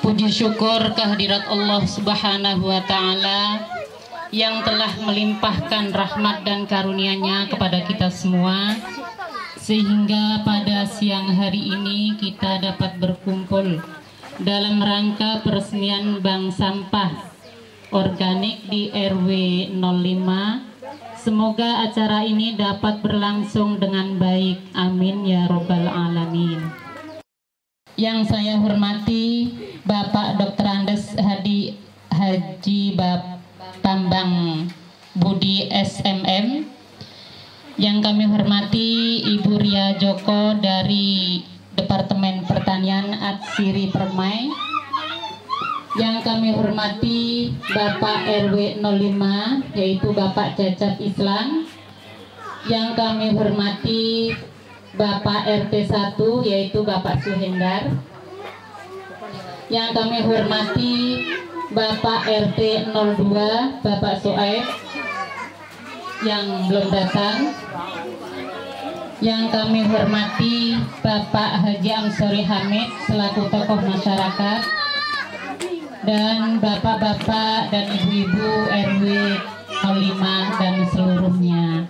Puji syukur kehadirat Allah Subhanahu wa Ta'ala yang telah melimpahkan rahmat dan karunia-Nya kepada kita semua, sehingga pada siang hari ini kita dapat berkumpul dalam rangka peresmian bank sampah organik di RW 05. Semoga acara ini dapat berlangsung dengan baik. Amin ya robbal alamin. Yang saya hormati Bapak Dr. Andes Haji Bambang Budi SMM. Yang kami hormati Ibu Ria Joko dari Departemen Pertanian Atsiri Permai. Yang kami hormati Bapak RW 05 yaitu Bapak Cecep Islam. Yang kami hormati Bapak RT 1 yaitu Bapak Suhendar. Yang kami hormati Bapak RT 02 Bapak Soaib yang belum datang. Yang kami hormati Bapak Haji Amsori Hamid selaku tokoh masyarakat, dan bapak-bapak dan ibu-ibu RW 05 dan seluruhnya.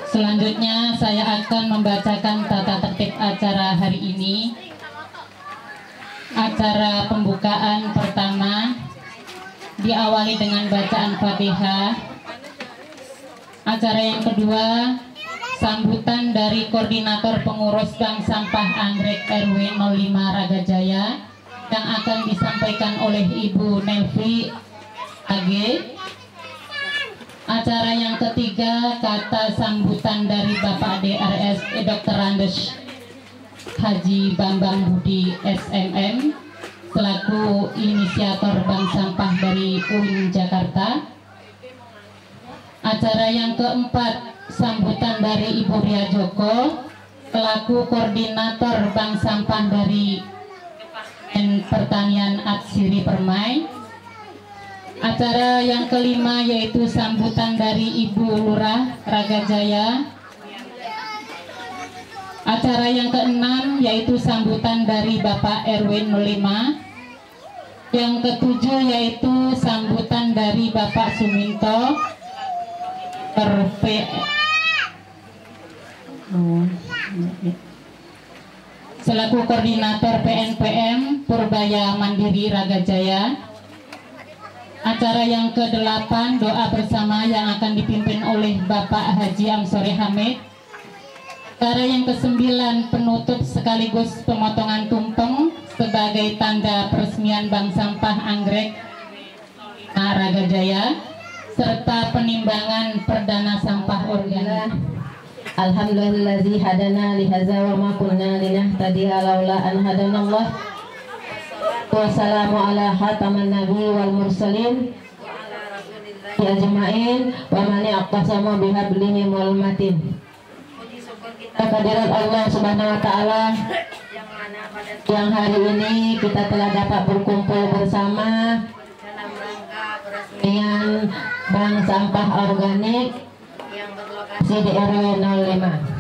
Selanjutnya saya akan membacakan tata tertib acara hari ini. Acara pembukaan pertama diawali dengan bacaan Fatihah. Acara yang kedua, sambutan dari Koordinator Pengurus Bank Sampah Anggrek RW 05 Ragajaya yang akan disampaikan oleh Ibu Nelvi AG. Acara yang ketiga, kata sambutan dari Bapak DRS Dr. Andes Haji Bambang Budi SMM selaku inisiator bank sampah dari UIN Jakarta. Acara yang keempat, sambutan dari Ibu Ria Joko selaku koordinator bank sampah dari Departemen Pertanian Atsiri Permai. Acara yang kelima yaitu sambutan dari Ibu Lurah Ragajaya. Acara yang keenam yaitu sambutan dari Bapak RW 05. Yang ketujuh yaitu sambutan dari Bapak Suminto selaku koordinator PNPM Purbaya Mandiri Ragajaya. Acara yang ke-8, doa bersama yang akan dipimpin oleh Bapak Haji Amsori Hamid. Acara yang ke-9, penutup sekaligus pemotongan tumpeng sebagai tanda peresmian bank sampah Anggrek Ragajaya, serta penimbangan perdana sampah organik. Alhamdulillazi hadana lihaza wa ma kunna linahtadiya laula an hadanallah. Wassalamu ala khataman nabi wal mursalin ya ajma'in wa man yaqtasama bihablihi wal matin. Kehadirat Allah Subhanahu wa taala yang hari ini kita telah dapat berkumpul bersama dalam rangka peresmian bank sampah organik yang berlokasi di RW 05.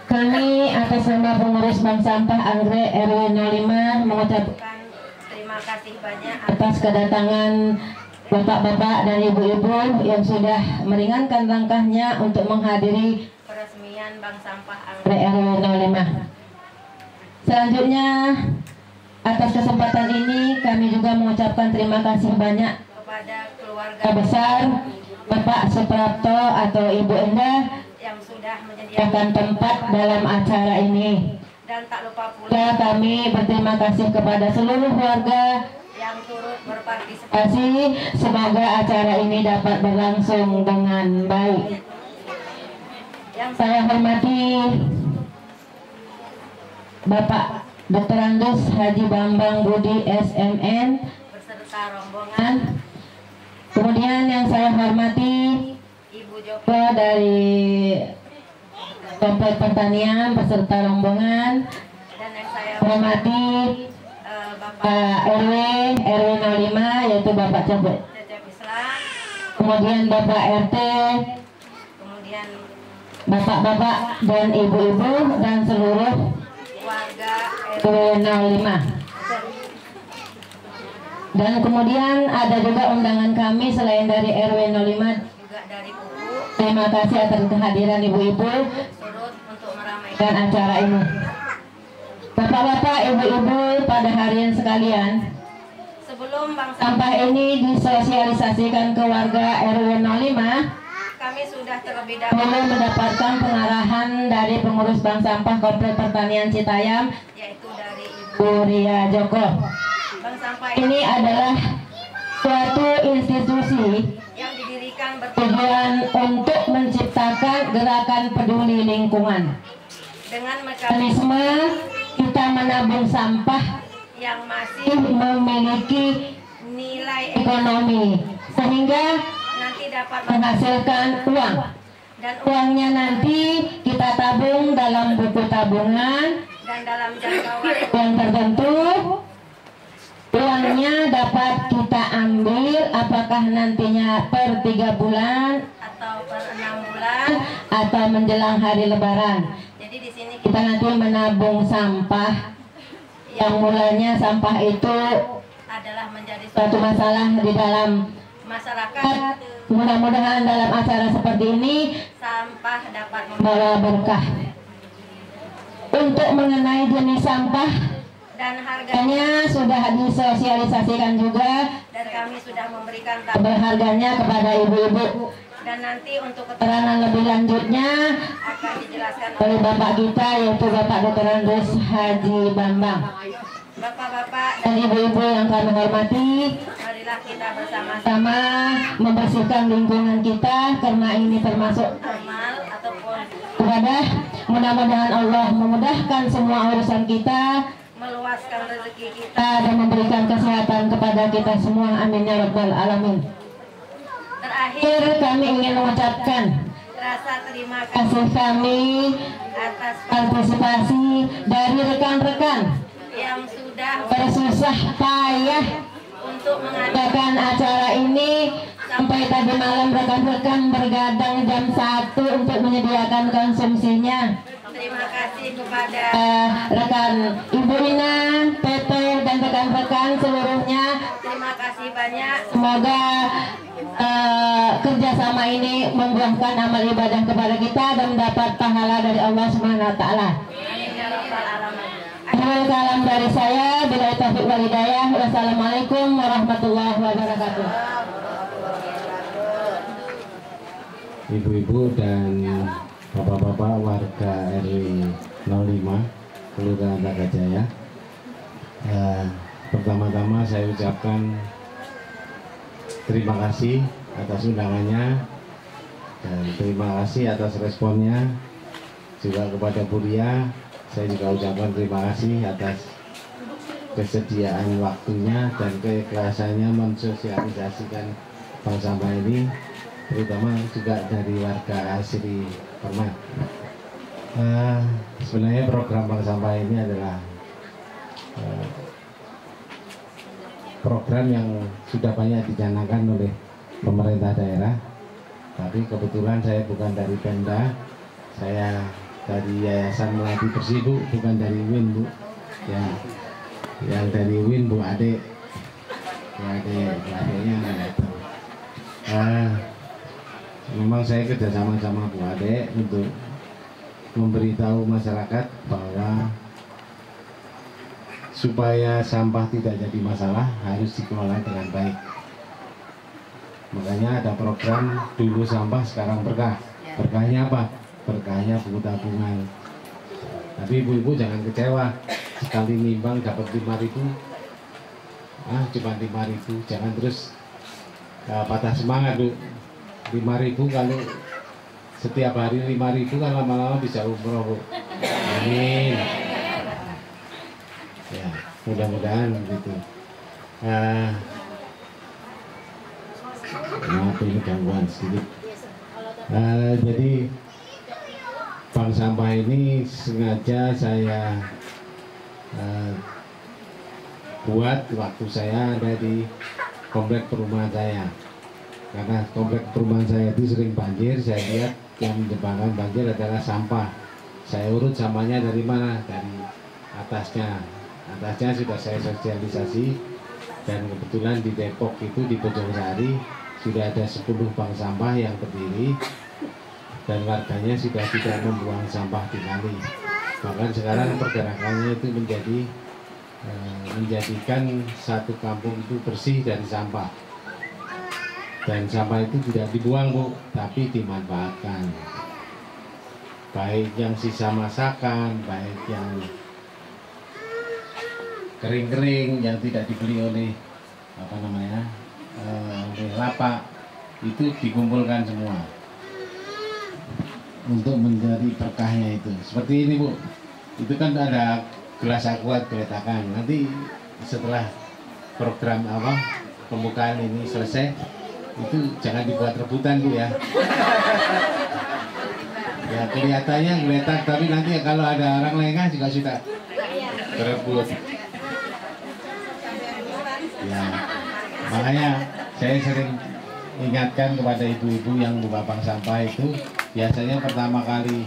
Kami atas nama pengurus bank sampah Anggrek RW 05 mengucapkan terima kasih banyak atas kedatangan bapak-bapak dan ibu-ibu yang sudah meringankan langkahnya untuk menghadiri peresmian bank sampah Anggrek RW 05. Selanjutnya, atas kesempatan ini kami juga mengucapkan terima kasih banyak kepada keluarga besar Bapak Suprapto atau Ibu Endah yang sudah menyediakan tempat dalam acara ini. Dan tak lupa pula kami berterima kasih kepada seluruh warga yang turut berpartisipasi. Semoga acara ini dapat berlangsung dengan baik. Yang saya hormati Bapak Dr. Andes Haji Bambang Budi SMN beserta rombongan. Kemudian yang saya hormati Ibu Joko dari Departemen Pertanian beserta rombongan. Dan yang saya hormati Bapak RW 05 yaitu Bapak Cecep Islam. Kemudian Bapak RT, kemudian bapak-bapak dan ibu-ibu dan seluruh warga RW 05. Dan kemudian ada juga undangan kami selain dari RW 05 juga dari Buku. Terima kasih atas kehadiran ibu-ibu turut untuk meramaikan acara ini. Bapak-bapak, ibu-ibu, pada harian sekalian, sebelum bank sampah ini disosialisasikan ke warga RW 05, kami sudah terlebih dahulu mendapatkan pengarahan dari pengurus bank sampah Komplek Pertanian Citayam, yaitu dari Ibu Ria Joko. Bank sampah ini adalah suatu institusi yang didirikan bertujuan untuk menciptakan gerakan peduli lingkungan. Dengan mekanisme kita menabung sampah yang masih memiliki nilai ekonomi, sehingga nanti dapat menghasilkan uang, dan uangnya nanti kita tabung dalam buku tabungan, dan dalam jangka waktu yang tertentu uangnya dapat kita ambil, apakah nantinya per 3 bulan atau per 6 bulan atau menjelang hari Lebaran. Jadi di sini kita nanti menabung sampah yang mulanya sampah itu adalah menjadi suatu masalah di dalam masyarakat. Mudah-mudahan dalam acara seperti ini sampah dapat membawa berkah. Untuk mengenai jenis sampah dan harganya sudah disosialisasikan juga, dan kami sudah memberikan tabel harganya kepada ibu-ibu. Dan nanti untuk keterangan lebih lanjutnya akan dijelaskan oleh Bapak kita, yaitu Bapak Dr. Andres Haji Bambang. Bapak-bapak dan ibu-ibu yang kami hormati, marilah kita bersama-sama membersihkan lingkungan kita, karena ini termasuk amal ataupun ibadah. Mudah-mudahan Allah memudahkan semua urusan kita, meluaskan rezeki kita, dan memberikan kesehatan kepada kita semua. Amin ya rabbal alamin. Terakhir kami ingin mengucapkan rasa terima kasih kami atas partisipasi dari rekan-rekan yang sudah bersusah payah untuk mengadakan acara ini. Sampai tadi malam rekan-rekan bergadang jam 1 untuk menyediakan konsumsinya. Terima kasih kepada rekan Ibu Ina, Pepe, dan rekan-rekan seluruhnya. Terima kasih banyak. Semoga kerjasama ini membuahkan amal ibadah kepada kita dan mendapat pahala dari Allah Subhanahu wa taala. Akhirul kalam dari saya, billahi taufiq wal hidayah. Wassalamualaikum warahmatullahi wabarakatuh. Ibu-ibu dan bapak-bapak warga RW 05 Kelurahan Ragajaya, pertama-tama saya ucapkan terima kasih atas undangannya, dan terima kasih atas responnya. Juga kepada Bu Ria, saya juga ucapkan terima kasih atas kesediaan waktunya dan keikhlasannya mensosialisasikan bank sampah ini, terutama juga dari warga asli Permai. Sebenarnya program bank sampah ini adalah program yang sudah banyak dicanangkan oleh pemerintah daerah, tapi kebetulan saya bukan dari Pemda, saya dari Yayasan Melati Bersih, Bu, bukan dari WIN, Bu. Yang dari WIN Bu Ade, adeknya datang. Memang saya kerjasama sama Bu Ade untuk memberitahu masyarakat bahwa supaya sampah tidak jadi masalah harus dikelola dengan baik. Makanya ada program dulu sampah sekarang berkah. Berkahnya apa? Berkahnya buku tabungan. Tapi ibu-ibu jangan kecewa, sekali nimbang dapat 5.000, cuma 5.000, jangan terus patah semangat, Bu. 5.000 kalau setiap hari 5.000 kan lama-lama bisa umroh, Bu. Amin. Ya, mudah-mudahan begitu. Maaf ini gangguan sedikit. Jadi bank sampah ini sengaja saya buat waktu saya ada di komplek perumahan saya, karena komplek perumahan saya itu sering banjir. Saya lihat yang menyebabkan banjir adalah sampah. Saya urut sampahnya dari mana, dari atasnya sudah saya sosialisasi, dan kebetulan di Depok itu di Bojongsari sudah ada 10 bank sampah yang berdiri dan warganya sudah tidak membuang sampah di kali. Bahkan sekarang pergerakannya itu menjadikan satu kampung itu bersih dari sampah, dan sampah itu tidak dibuang Bu, tapi dimanfaatkan, baik yang sisa masakan, baik yang kering-kering yang tidak dibeli oleh oleh lapak, itu dikumpulkan semua untuk menjadi berkahnya itu. Seperti ini Bu, itu kan ada gelas aqua geletakan. Nanti setelah program pembukaan ini selesai, itu jangan dibuat rebutan Bu ya. Ya kelihatannya geletak, tapi nanti kalau ada orang lengah juga sudah berebut. Ya, makanya saya sering ingatkan kepada ibu-ibu yang buka bank sampah itu, biasanya pertama kali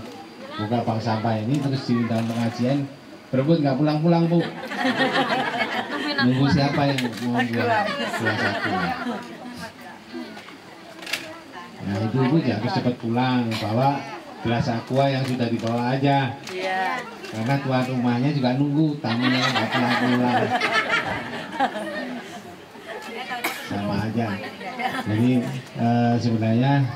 buka bank sampah ini terus diundang pengajian, berebut nggak pulang-pulang Bu. Nunggu siapa yang mau buang satu. Nah ibu-ibu harus cepat pulang, bawa gelas aqua yang sudah dibawa aja. Karena tuan rumahnya juga nunggu, tamunya nggak pulang-pulang. Sama aja. Jadi sebenarnya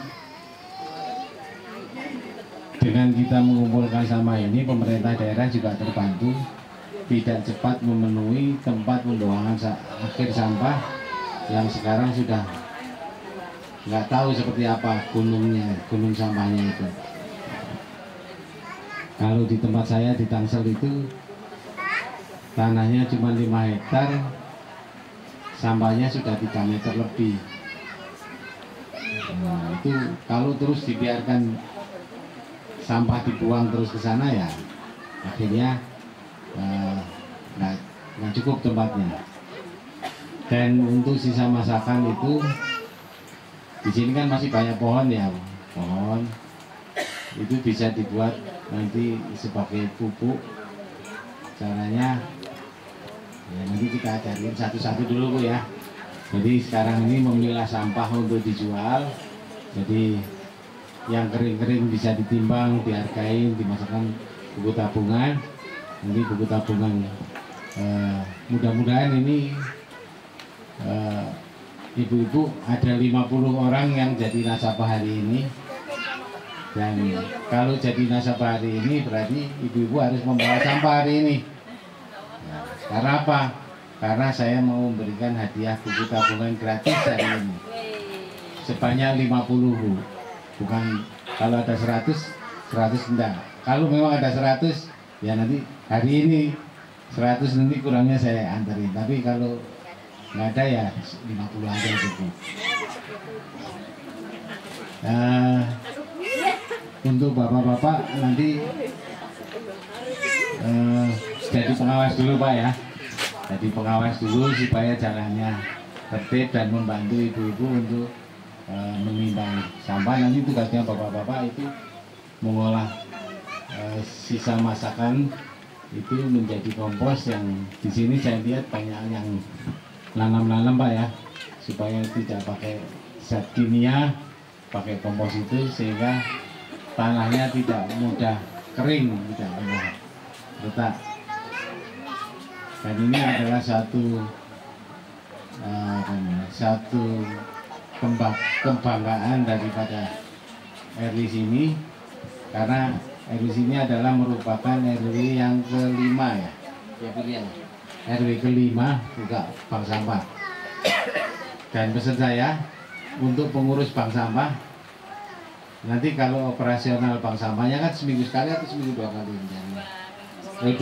dengan kita mengumpulkan sampah ini, pemerintah daerah juga terbantu tidak cepat memenuhi tempat pembuangan akhir sampah yang sekarang sudah nggak tahu seperti apa gunung sampahnya itu. Kalau di tempat saya di Tangsel itu tanahnya cuma 5 hektar, sampahnya sudah 3 meter lebih. Nah, itu kalau terus dibiarkan sampah dibuang terus ke sana, ya akhirnya nggak cukup tempatnya. Dan untuk sisa masakan itu, di sini kan masih banyak pohon ya, pohon itu bisa dibuat nanti sebagai pupuk. Caranya ya nanti kita ajarin satu-satu dulu Bu ya. Jadi sekarang ini memilah sampah untuk dijual. Jadi yang kering-kering bisa ditimbang, dihargai, dimasukkan buku tabungan. Nanti buku tabungan mudah-mudahan ini ibu-ibu ada 50 orang yang jadi nasabah hari ini. Dan kalau jadi nasabah hari ini berarti ibu-ibu harus membawa sampah hari ini. Nah, karena apa? Karena saya mau memberikan hadiah buku tabungan gratis hari ini sebanyak 50 Bu. Bukan kalau ada 100 enggak. Kalau memang ada 100 ya nanti hari ini 100, nanti kurangnya saya anterin. Tapi kalau nggak ada ya 50 aja cukup. Untuk bapak-bapak nanti jadi pengawas dulu Pak ya. Jadi pengawas dulu supaya jalannya tertib dan membantu ibu-ibu untuk menimbang sampah. Nanti tugasnya bapak-bapak itu mengolah sisa masakan itu menjadi kompos, yang di sini saya lihat banyak yang nanam-nanam Pak ya, supaya tidak pakai zat kimia, pakai kompos itu sehingga tanahnya tidak mudah kering, tidak mudah retak. Dan ini adalah satu kebanggaan daripada RW sini, karena RW sini adalah merupakan RW yang kelima ya, RW kelima juga bank sampah. Dan pesan saya untuk pengurus bank sampah, nanti kalau operasional bank sampahnya kan seminggu sekali atau seminggu 2 kali?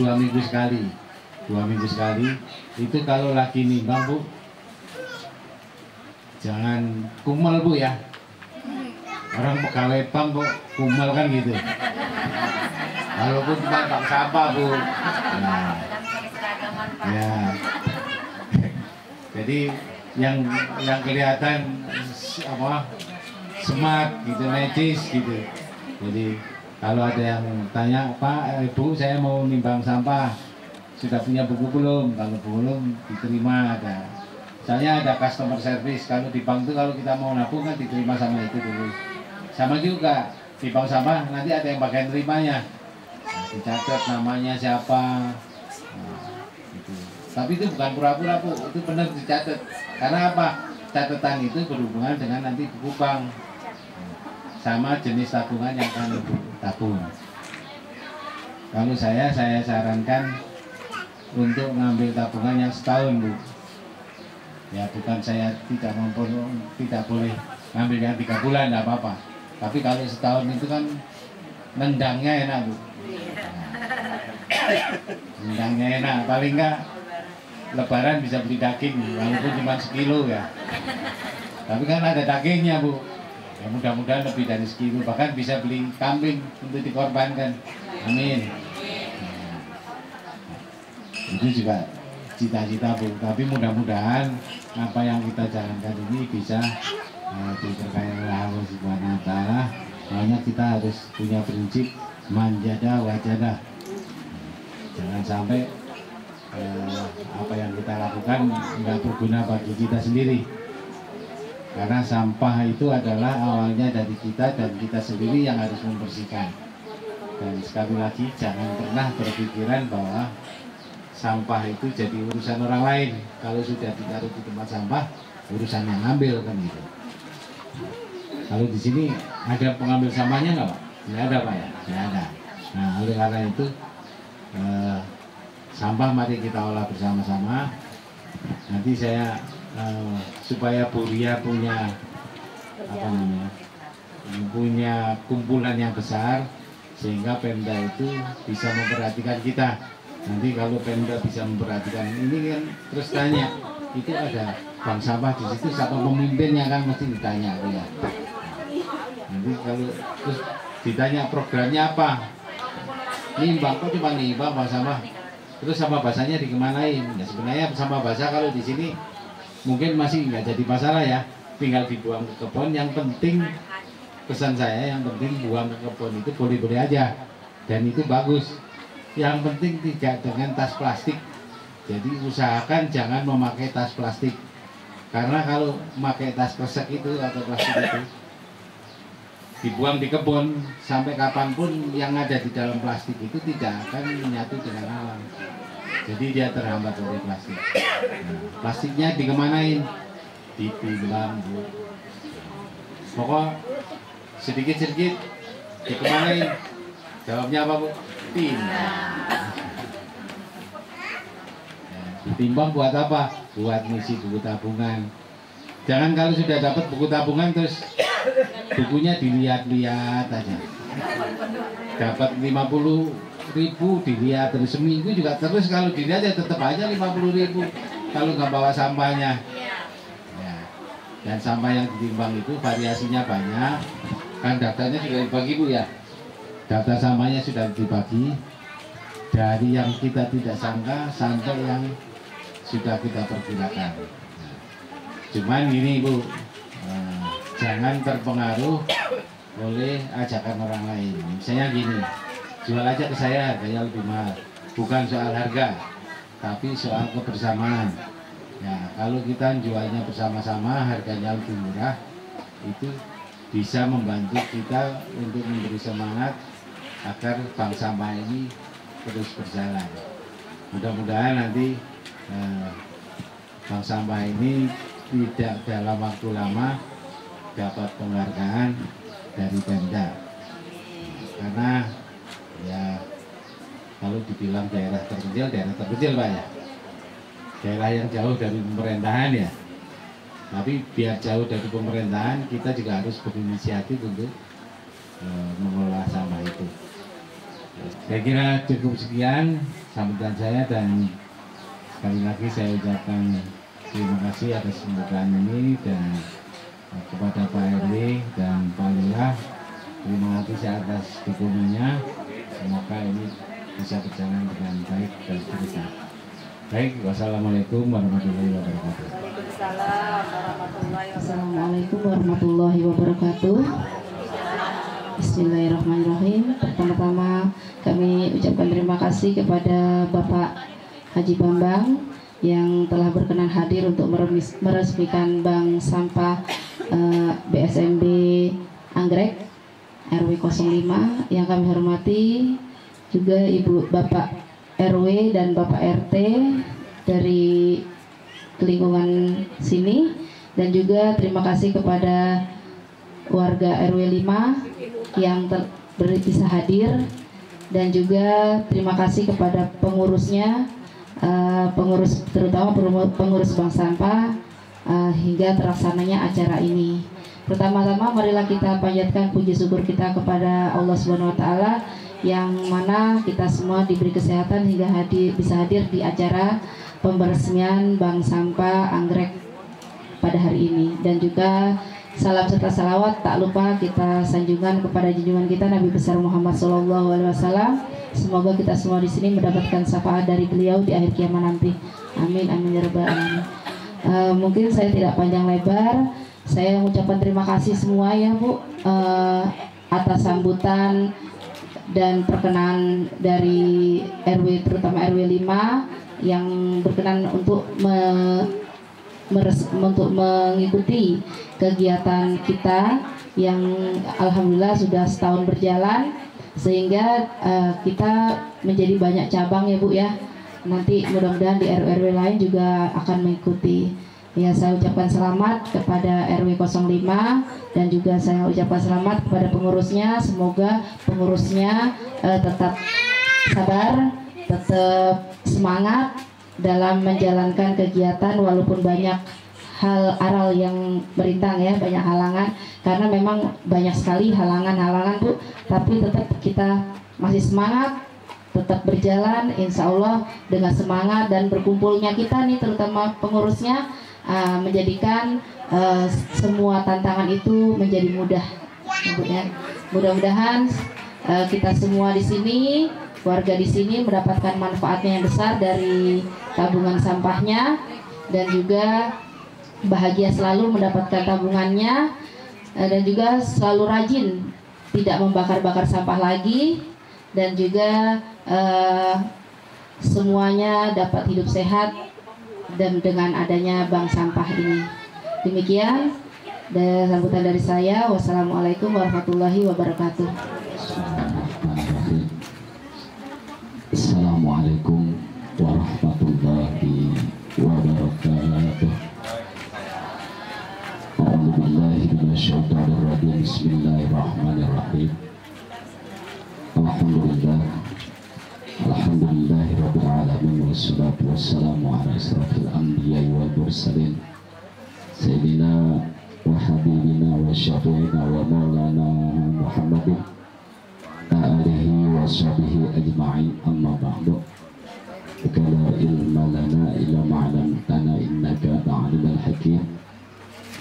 2 minggu sekali. 2 minggu sekali. Itu kalau lagi nimbang Bu, jangan kumal Bu ya. Orang pegawai bank kok kumal kan gitu. Walaupun bank sampah Bu. Nah, ya. Jadi yang kelihatan smart gitu, necis gitu. Jadi kalau ada yang tanya, Pak, Ibu, saya mau nimbang sampah, sudah punya buku belum? Kalau belum diterima ada. Misalnya ada customer service, kalau di bank itu kalau kita mau nabung kan diterima sama itu dulu. Sama juga di bank sampah nanti ada yang bagian terimanya. Nah, dicatat namanya siapa. Nah, gitu. Tapi itu bukan pura-pura Bu, itu benar dicatat. Karena apa? Catatan itu berhubungan dengan nanti buku bank. Sama jenis tabungan yang akan Ibu tabung. Kalau saya sarankan untuk ngambil tabungan yang setahun Bu. Ya bukan saya tidak boleh ngambil yang 3 bulan, tidak apa-apa. Tapi kalau setahun itu kan nendangnya enak Bu. Nendangnya enak, paling enggak Lebaran bisa beli daging walaupun cuma sekilo ya. Tapi kan ada dagingnya Bu. Ya mudah-mudahan lebih dari sekilo, bahkan bisa beli kambing untuk dikorbankan. Amin. Nah, itu juga cita-cita Bu, tapi mudah-mudahan apa yang kita jalankan ini bisa diberkahi oleh Allah Subhanahu wa taala. Makanya kita harus punya prinsip manjada wajada. Jangan sampai apa yang kita lakukan nggak berguna bagi kita sendiri. Karena sampah itu adalah awalnya dari kita dan kita sendiri yang harus membersihkan. Dan sekali lagi jangan pernah berpikiran bahwa sampah itu jadi urusan orang lain. Kalau sudah ditaruh di tempat sampah, urusan yang ngambil kan gitu. Kalau di sini ada pengambil sampahnya nggak Pak? Nggak ada Pak ya? Nggak ada. Nah oleh karena itu sampah mari kita olah bersama-sama. Nanti saya supaya Bu Ria punya punya kumpulan yang besar sehingga Pemda itu bisa memperhatikan kita. Nanti kalau Pemda bisa memperhatikan ini kan terus tanya, itu ada bank sampah di situ, siapa pemimpinnya kan mesti ditanya ya. Nanti kalau terus ditanya programnya apa, nimbang kok cuma nimbang bank sampah, terus sampah basahnya dikemanain? Ya sebenarnya sampah basah kalau di sini mungkin masih nggak jadi masalah ya, tinggal dibuang ke kebun. Yang penting pesan saya, yang penting buang ke kebun itu boleh-boleh aja dan itu bagus. Yang penting tidak dengan tas plastik. Jadi usahakan jangan memakai tas plastik. Karena kalau memakai tas kresek itu atau plastik itu dibuang di kebun, sampai kapanpun yang ada di dalam plastik itu tidak akan menyatu dengan alam. Jadi dia terhambat oleh plastik. Nah, plastiknya dikemanain? Ditimbang Bu. Pokok sedikit-sedikit dikemanain? Jawabnya apa Bu? Ditimbang buat apa? Buat ngisi buku tabungan. Jangan kalau sudah dapat buku tabungan terus bukunya dilihat-lihat aja. Dapat 50.000 dilihat terus, seminggu juga terus, kalau dilihat ya tetap aja 50.000 kalau nggak bawa sampahnya ya. Dan sampah yang ditimbang itu variasinya banyak kan, datanya sudah dibagi Bu ya. Data sampahnya sudah dibagi dari yang kita tidak sangka sampai yang sudah kita perkirakan. Nah, cuman gini Bu, jangan terpengaruh oleh ajakan orang lain. Misalnya gini, jual aja ke saya harganya lebih mahal. Bukan soal harga, tapi soal kebersamaan. Ya, kalau kita jualnya bersama-sama harganya lebih murah, itu bisa membantu kita untuk memberi semangat agar bank sampah ini terus berjalan. Mudah-mudahan nanti bank sampah ini tidak dalam waktu lama dapat penghargaan dari Pemda. Karena ya kalau dibilang daerah terkecil Pak ya, daerah yang jauh dari pemerintahan ya. Tapi biar jauh dari pemerintahan, kita juga harus berinisiatif untuk mengelola sampah itu. Saya kira cukup sekian sambutan saya, dan sekali lagi saya ucapkan terima kasih atas sambutan ini, dan kepada Pak RW dan Pak Lurah terima kasih atas dukungannya. Semoga ini bisa berjalan dengan baik dan seterusnya. Baik, wassalamualaikum warahmatullahi wabarakatuh. Assalamualaikum warahmatullahi wabarakatuh. Bismillahirrahmanirrahim. Pertama-tama kami ucapkan terima kasih kepada Bapak Haji Bambang yang telah berkenan hadir untuk meresmikan Bank Sampah BSMB Anggrek RW 05. Yang kami hormati juga Ibu Bapak RW dan Bapak RT dari lingkungan sini, dan juga terima kasih kepada warga RW 5 yang bisa hadir, dan juga terima kasih kepada pengurusnya, pengurus terutama pengurus Bank Sampah hingga terlaksananya acara ini. Pertama-tama marilah kita panjatkan puji syukur kita kepada Allah Subhanahu wa taala yang mana kita semua diberi kesehatan hingga bisa hadir di acara pemberesmian Bank Sampah Anggrek pada hari ini. Dan juga salam serta salawat tak lupa kita sanjungan kepada junjungan kita Nabi besar Muhammad SAW. Semoga kita semua di sini mendapatkan syafaat dari beliau di akhir kiamat nanti. Amin amin ya rabbal alamin. Mungkin saya tidak panjang lebar. Saya mengucapkan terima kasih semua ya Bu atas sambutan dan perkenan dari RW, terutama RW 5 yang berkenan untuk mengikuti kegiatan kita yang alhamdulillah sudah setahun berjalan, sehingga kita menjadi banyak cabang ya Bu ya. Nanti mudah-mudahan di RW lain juga akan mengikuti. Ya, saya ucapkan selamat kepada RW 05 dan juga saya ucapkan selamat kepada pengurusnya. Semoga pengurusnya tetap sabar, tetap semangat dalam menjalankan kegiatan walaupun banyak hal aral yang merintang ya, banyak halangan, karena memang banyak sekali halangan-halangan Bu, tapi tetap kita masih semangat, tetap berjalan insya Allah dengan semangat, dan berkumpulnya kita nih terutama pengurusnya menjadikan semua tantangan itu menjadi mudah ya. Mudah-mudahan kita semua di sini, warga di sini mendapatkan manfaatnya yang besar dari tabungan sampahnya, dan juga bahagia selalu mendapatkan tabungannya, dan juga selalu rajin tidak membakar-bakar sampah lagi, dan juga semuanya dapat hidup sehat dan dengan adanya bank sampah ini. Demikian dan sambutan dari saya. Wassalamualaikum warahmatullahi wabarakatuh. Assalamualaikum warahmatullahi wabarakatuh. A'udzubillahi minasyaitonir rajim. Bismillahirrahmanirrahim. Alhamdulillahirabbil alamin wassalatu wassalamu ala asrofil anbiya'i wal mursalin sayyidina wa habibina wa syafi'ina wa maulana Muhammadin alihi wa sahbihi ajma'in, amma ba'du. La ilma lana illa ma 'allamtana innaka antal hakim.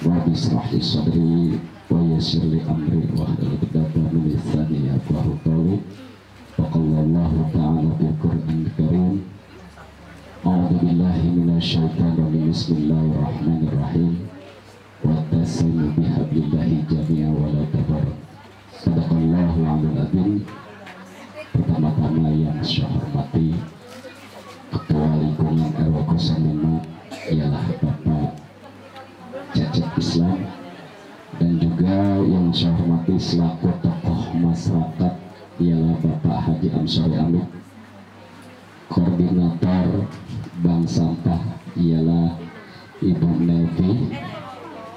Rabbi ishrah li sadri wa yassir li amri wahlul 'uqdatam min lisani yafqahu qawli. Waqallallahu ta'ala bil Qur'an Karim. A'udzu billahi minasyaitonir rajim. Bismillahirrahmanirrahim. Wa tasimu bihablillahi jami'a wa la tafarraqu. Sadaqallahu 'alal azim. Pertama-tama yang saya hormati Ketua Lingkungan RW 05 ialah Bapak Cecep Islam, dan juga yang saya hormati selaku tokoh masyarakat ialah Bapak Haji Amsori Amit. Koordinator Bank Sampah ialah Ibu Nevi,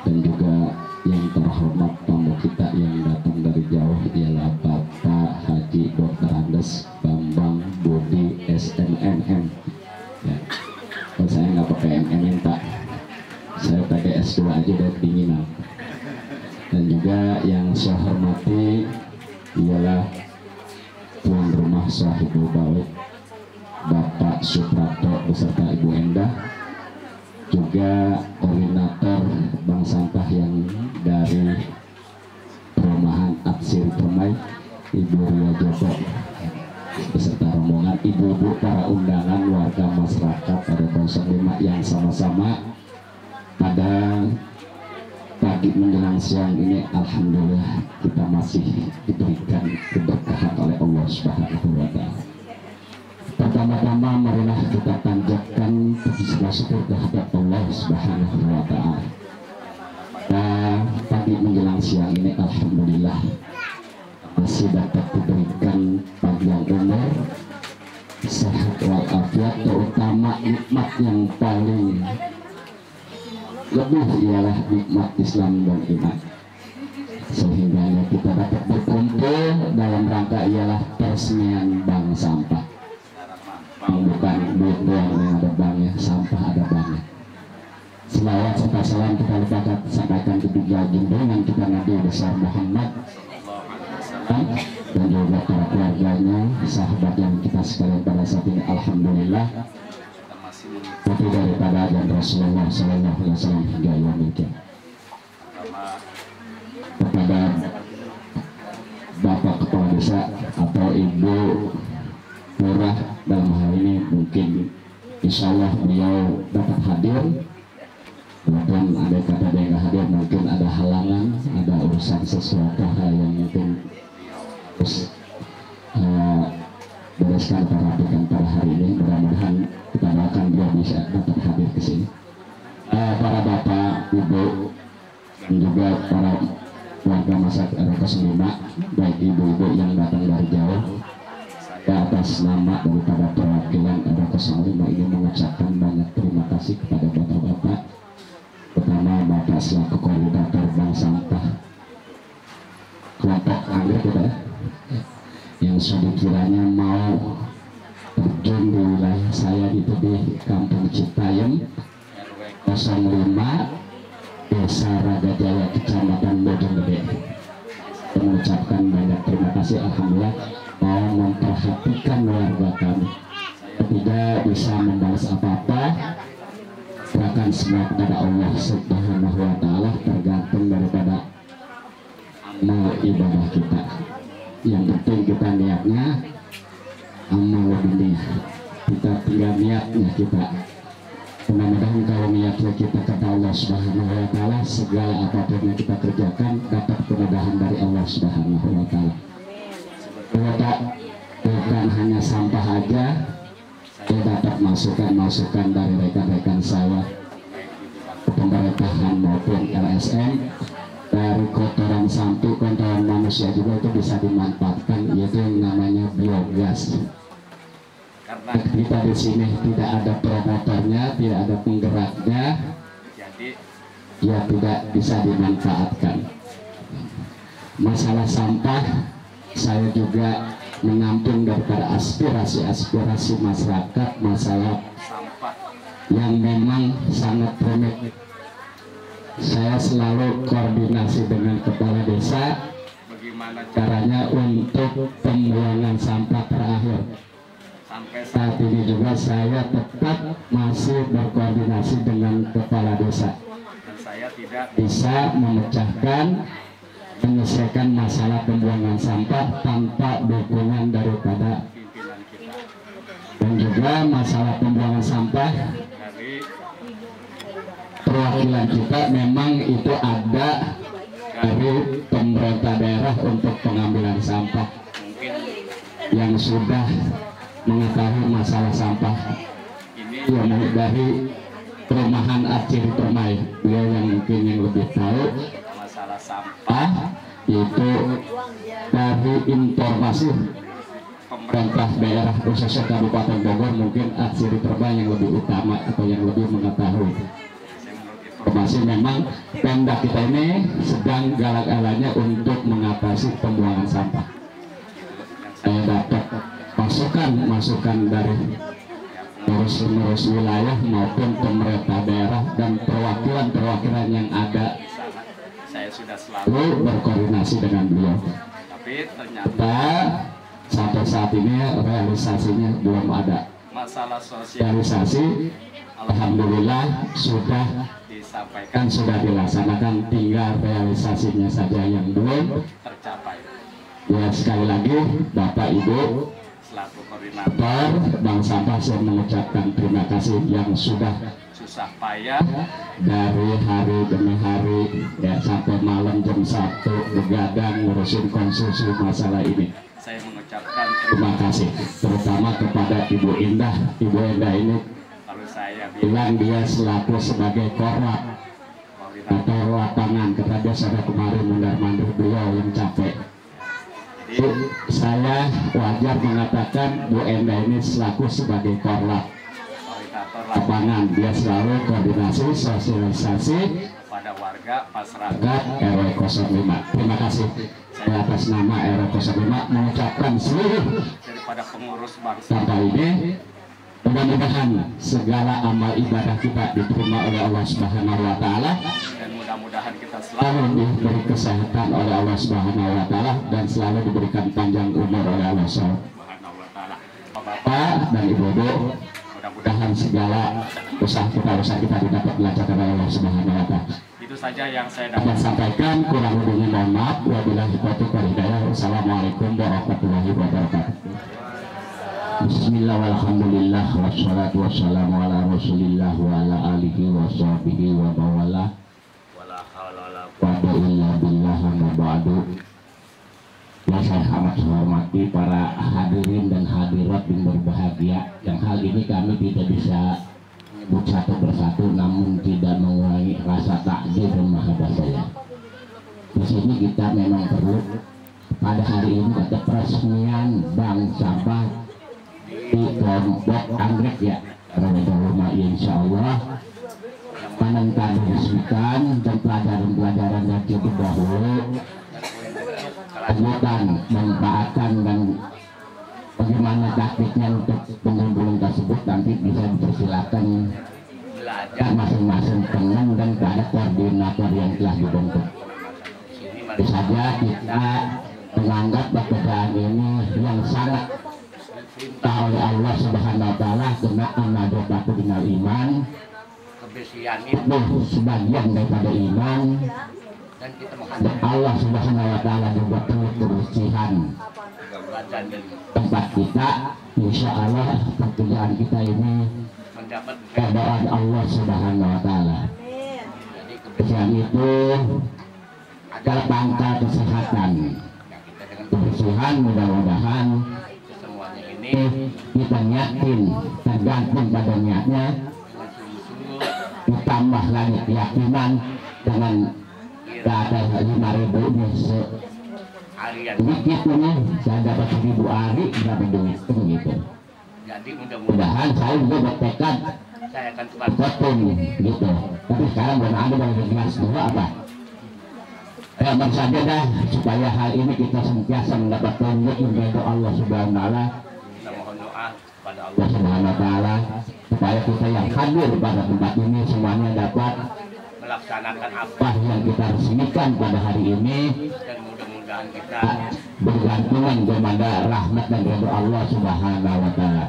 dan juga yang terhormat tamu kita yang datang dari jauh ialah Bapak Haji Dr. Andes Bambang Budi SNMM ya. Kalau saya nggak pakai MMM Pak, saya pakai S2 aja dari kedinginan. Dan juga yang saya hormati ialah tuan rumah Sahibul Bawit Bapak Suprapto beserta Ibu Endah, juga koordinator Bank Sampah yang dari perumahan Atsiri Permai Ibu Ria Joko beserta rombongan, ibu-ibu, para undangan, warga masyarakat pada 05 yang sama-sama pada pagi menjelang siang ini alhamdulillah kita masih diberikan keberkahan oleh Allah Subhanahu wa taala. Pertama-tama marilah kita panjatkan puji syukur kehadirat Allah Subhanahu wa Ta'ala. Dan pagi menjelang siang ini alhamdulillah masih dapat diberikan panjang umur, sehat walafiat, terutama nikmat yang paling lebih ialah nikmat Islam dan iman, sehingga kita dapat berkumpul dalam rangka ialah peresmian bank sampah. Bukan duit doang yang ada banknya, sampah ada banknya. Selawat serta salam kita dapat sampaikan kepada junjungan kita Nabi besar Muhammad dan juga para keluarganya, sahabat yang kita sekalian pada saat ini alhamdulillah putih daripada ajaran Rasulullah Sallallahu Alaihi Wasallam hingga yaumil qiyamah. Kepada Bapak Kepala Desa atau Ibu Lurah dalam hal ini, mungkin insya Allah beliau dapat hadir, walaupun ada kata dia nggak hadir, mungkin ada halangan, ada urusan sesuatu hal yang mungkin terus bereskan atau rapikan pada hari ini. Mudah-mudahan kita doakan beliau bisa dapat hadir ke sini. Para bapak, ibu, dan juga para warga masyarakat RW 05, baik ibu-ibu yang datang dari jauh, atas nama daripada perwakilan RW 05 ini mengucapkan banyak terima kasih kepada bapak-bapak, pertama bapak selaku koordinator bank sampah kelompok Anggrek kita yang sudah kiranya mau terjun di wilayah saya itu di Kampung Cipayem 05 Desa Ragajaya Kecamatan Bojonggede. Mengucapkan banyak terima kasih, alhamdulillah mau memperhatikan warga kami, tidak bisa membalas apa-apa, serahkan semua kepada Allah Subhanahu wa Ta'ala, tergantung daripada amal ibadah kita. Yang penting kita niatnya, amal lebih niat, kita tinggal niatnya kita. Mudah-mudahan kalau niatnya kita kata Allah Subhanahu wa Ta'ala, segala apapun yang kita kerjakan dapat kemudahan dari Allah Subhanahu wa Ta'ala. Kita bukan hanya sampah aja, saya dapat masukan dari rekan-rekan saya, pemerintahan maupun LSM, dari kotoran sampah, kotoran manusia juga itu bisa dimanfaatkan, yaitu yang namanya biogas. Karena kita di sini tidak ada promotornya, tidak ada penggeraknya, jadi ya tidak bisa dimanfaatkan. Masalah sampah, saya juga menampung daripada aspirasi masyarakat masalah sampah yang memang sangat rumit. Saya selalu koordinasi dengan kepala desa bagaimana caranya untuk pembuangan sampah terakhir. Sampai saat ini juga saya tetap masih berkoordinasi dengan kepala desa, dan saya tidak bisa memecahkan menyelesaikan masalah pembuangan sampah tanpa dukungan daripada pimpinan kita. Dan juga masalah pembuangan sampah dari perwakilan kita memang itu ada dari pemerintah daerah untuk pengambilan sampah yang sudah mengetahui masalah sampah ini yang dari perumahan Aciri Permai. Beliau yang mungkin yang lebih tahu masalah sampah itu dari informasi pemerintah daerah khususnya Kabupaten Bogor, mungkin Aciri Permai yang lebih utama atau yang lebih mengetahui informasi. Memang Pemda kita ini sedang galak-galaknya untuk mengatasi pembuangan sampah. Saya dapat masukan dari pengurus wilayah maupun pemerintah daerah dan perwakilan yang ada. Saya sudah selalu berkoordinasi dengan beliau, tapi ternyata sampai saat ini realisasinya belum ada. Masalah sosialisasi alhamdulillah sudah disampaikan, sudah dilaksanakan, tinggal realisasinya saja yang belum tercapai. Ya, sekali lagi Bapak Ibu selaku koordinator Bank Sampah, saya mengucapkan terima kasih yang sudah susah payah dari hari demi hari ya, sampai malam jam 1 begadang ngurusin konsumsi masalah ini. Saya mengucapkan Terima kasih terutama kepada Ibu Indah. Ibu Indah ini Kalau saya bilang dia selaku sebagai koordinator lapangan, karena dia sampai kemarin mondar-mandir beliau yang capek. Saya wajar mengatakan Bu Endah ini selaku sebagai koordinator lapangan, dia selalu koordinasi sosialisasi pada warga masyarakat RW 05. Terima kasih. Saya atas nama RW 05 mengucapkan seluruh daripada pengurus bangsa tanpa ini, mudah-mudahan segala amal ibadah kita diterima oleh Allah Subhanahu wa Ta'ala, dan mudah-mudahan kita selalu selalu diberi kesehatan oleh Allah Subhanahu wa Ta'ala, dan selalu diberikan panjang umur oleh Allah Subhanahu wa Ta'ala. Bapak dan Ibu-ibu, mudah-mudahan segala usaha kita didapat dilancarkan oleh Allah Subhanahu wa Ta'ala. Itu saja yang saya Dapat dapat sampaikan, kurang lebihnya mohon maaf. Wabillahi taufiq wal hidayah. Wassalamualaikum warahmatullahi wabarakatuh. Bismillah walhamdulillah wassalatu wassalamu ala rasulillah wa ala alihi wa sahbihi wa bawala wala haula wala wa illa billah wa ba'du. Ya, saya amat menghormati para hadirin dan hadirat yang berbahagia. Yang hal ini kami tidak bisa menyebut satu persatu, namun tidak mengurangi rasa takjub dan mahabbah saya. Di sini kita memang perlu pada hari ini ada peresmian Bank Sampah di kelompok anggrek ya, rumah insya Allah yang mana telah diresmikan, dan pelajaran-pelajaran yang cukup dahulu lanjutan memanfaatkan dan bagaimana taktiknya untuk pengumpulan tersebut nanti bisa dipersilakan belajar masing-masing teman dan kepada koordinator yang telah dibentuk. Tentu saja kita menganggap pekerjaan ini yang sangat diperintah oleh Allah Subhanahu wa Ta'ala, karena an-nadhatu minal iman, kebersihan itu sebagian daripada iman, dan kita dan Allah Subhanahu wa Ta'ala juga perlu kebersihan tempat kita. Insya Allah pekerjaan kita ini mendapat keadaan Allah Subhanahu wa Ta'ala. Kebersihan itu adalah pangkal kesehatan. Kebersihan mudah-mudahan semuanya ini kita niatin, tergantung pada niatnya, ditambah lagi keyakinan dengan data 5.000 ini harian. sedikit ini saya dapat 1.000 hari berapa duit gitu. Jadi mudah-mudahan Mudahan saya juga bertekad saya akan tepat potong gitu. Tapi sekarang belum ada yang jelas dulu apa. Ya, saja dah supaya hal ini kita senantiasa mendapat tunjuk dari Allah Subhanahu wa Ta'ala. kita mohon doa pada Allah Allah Subhanahu wa Ta'ala supaya kita yang hadir pada tempat ini semuanya dapat melaksanakan apa apa yang kita resmikan pada hari ini, dan mudah-mudahan kita bergantungan kepada rahmat dan ridho Allah Subhanahu wa Ta'ala.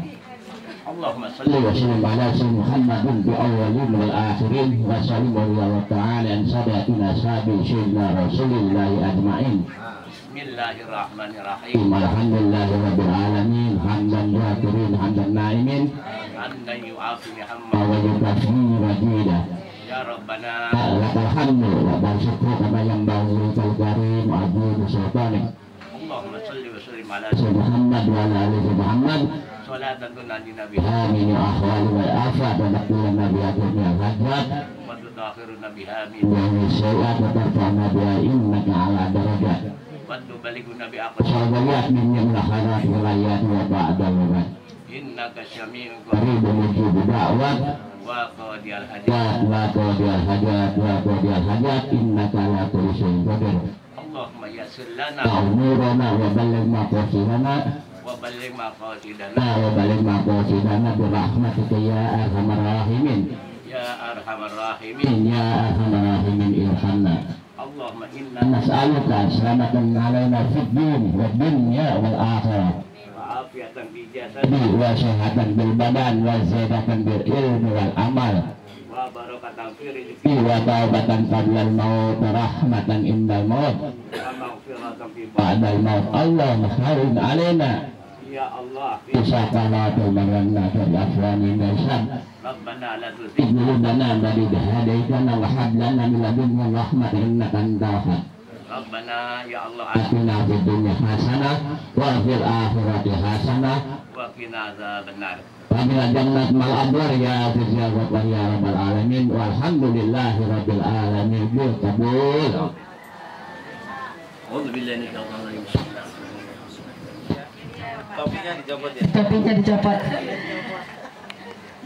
Allahumma Salli shalli wa sallim ala sayyidina Muhammadin bi awwalin wal akhirin wa sallim wa ta'ala an sadatina sabi sayyidina Rasulillah ajma'in. Bismillahirrahmanirrahim. Alhamdulillahi rabbil alamin, hamdan syakirin hamdan naimin Anda yu'afini hamma wa yukafi wajida. ya Rabbana. Lakal hamdu wa syukru kama yanbaghi likal karim wa azizi sultanik. Allahumma shalli wa sallim ala Sayyidina Muhammad wa ala ali Muhammad salatan tunajina biha biha min ahwali wal afat wa naqilana biha dunya hajat wa tudakhiruna biha min wa min syai'at wa tarfa'na biha innaka ala darajat wa tubaliguna bi aqsa Salawat min yamlahanat wilayat wa ba'da wa innaka syami'un qaribun mujib da'wat wa qadiyal hajat. wa qadiyal hajat wa qadiyal hajat innaka ala kulli syai'in qadir. Allahumma yassir lana Ta'muruna wa balligh maqasidana wa balligh maqasidana wa balligh maqasidana bi rahmatika ya arhamar rahimin ya arhamar rahimin. ya arhamar rahimin irhamna. Allahumma inna Nas'aluka selamatan alaina fid din wa dunya wal akhirah wa afiatan fi jasadi wa syahatan bil badan wa ziyadatan bil ilmi wal amal wa barakatan fi rizqi wa taubatan qablal maut rahmatan indal maut wa maghfiratan fi ba'dal maut. Allahumma hawwin alaina ya Allah fi isaqalatul maranna fil afwani nasyad Rabbana la tuzigh ibnu lana ba'da hadaitana wa hab lana min ladunka rahmatan innaka antal wahhab. Rabbana ya Allah atina fid dunya hasanah wa fil akhirati hasanah wa qina adzabannar. Wabila jannat mal abrar ya ya Rabbah ya rabbal alamin walhamdulillahi rabbil alamin. Kabul. Topinya dicopot.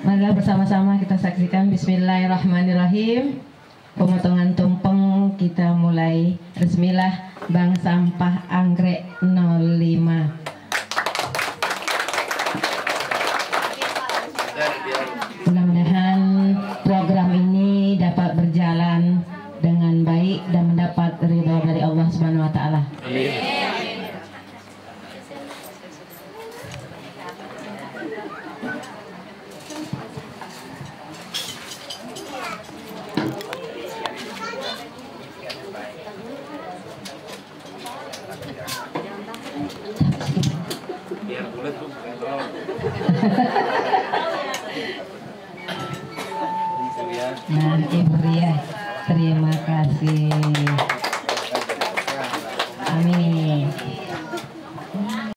Mari bersama-sama kita saksikan bismillahirrahmanirrahim. Pemotongan tumpeng kita mulai. Bismillah, Bank Sampah Anggrek 05. Mudah-mudahan program ini dapat berjalan dengan baik dan mendapat ridho dari Allah Subhanahu wa taala. Amin. Nah, Ibu Ria, terima kasih.